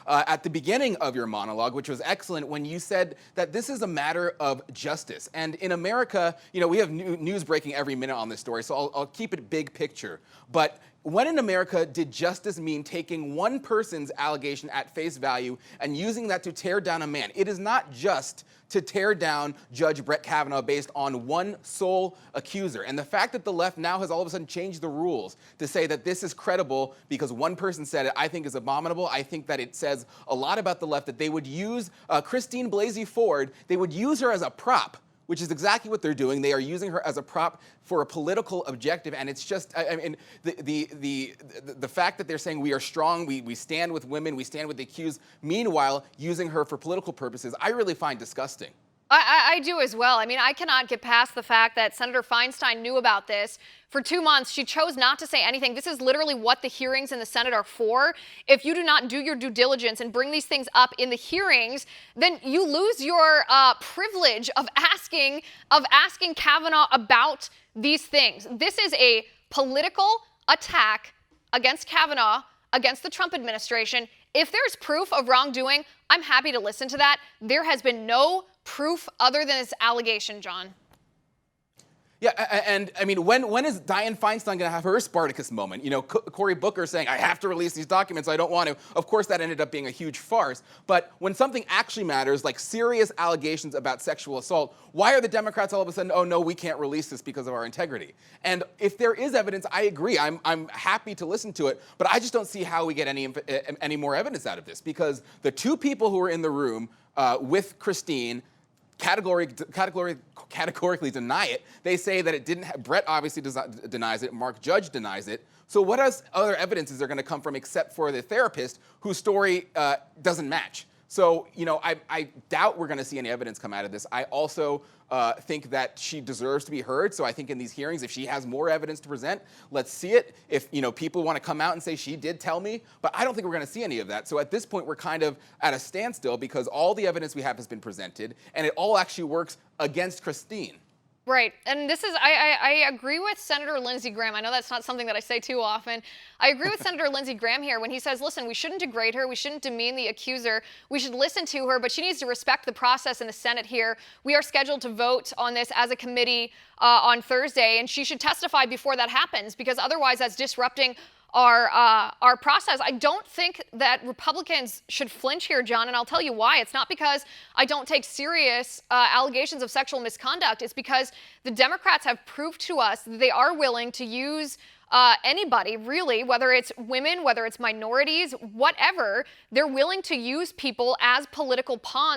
at the beginning of your monologue, which was excellent, when you said that this is a matter of justice. And in America, we have news breaking every minute on this story, so I'll keep it big picture. But when in America did justice mean taking one person's allegation at face value and using that to tear down a man? It is not just to tear down Judge Brett Kavanaugh based on one sole accuser. And the fact that the left now has all of a sudden changed the rules to say that this is credible because one person said it, I think is abominable. I think that it says a lot about the left that they would use Christine Blasey Ford, they would use her as a prop, which is exactly what they're doing. They are using her as a prop for a political objective, and it's just, I mean, the fact that they're saying we are strong, we stand with women, we stand with the accused, meanwhile using her for political purposes, I really find disgusting. I do as well. I mean, I cannot get past the fact that Senator Feinstein knew about this for 2 months. She chose not to say anything. This is literally what the hearings in the Senate are for. If you do not do your due diligence and bring these things up in the hearings, then you lose your privilege of asking Kavanaugh about these things. This is a political attack against Kavanaugh, against the Trump administration. If there's proof of wrongdoing, I'm happy to listen to that. There has been no proof other than this allegation, John. Yeah, and I mean, when is Dianne Feinstein going to have her Spartacus moment? Cory Booker saying, I have to release these documents, I don't want to. Of course, that ended up being a huge farce. But when something actually matters, like serious allegations about sexual assault, why are the Democrats all of a sudden, oh, no, we can't release this because of our integrity? And if there is evidence, I agree. I'm happy to listen to it. But I just don't see how we get any more evidence out of this, because the two people who were in the room with Christine categorically deny it. They say that it didn't. Brett obviously denies it. Mark Judge denies it. So what other evidence is there going to come from except for the therapist whose story doesn't match? So, I doubt we're going to see any evidence come out of this. I also think that she deserves to be heard. So I think in these hearings, if she has more evidence to present, let's see it. If, people want to come out and say she did tell me, but I don't think we're going to see any of that. So at this point, we're kind of at a standstill because all the evidence we have has been presented, and it all actually works against Christine. Right. And this is, I agree with Senator Lindsey Graham. I know that's not something that I say too often. I agree with Senator Lindsey Graham here when he says, listen, we shouldn't degrade her. We shouldn't demean the accuser. We should listen to her, but she needs to respect the process in the Senate here. We are scheduled to vote on this as a committee on Thursday, and she should testify before that happens, because otherwise that's disrupting our process. I don't think that Republicans should flinch here, John, and I'll tell you why. It's not because I don't take serious allegations of sexual misconduct. It's because the Democrats have proved to us that they are willing to use anybody, really, whether it's women, whether it's minorities, whatever. They're willing to use people as political pawns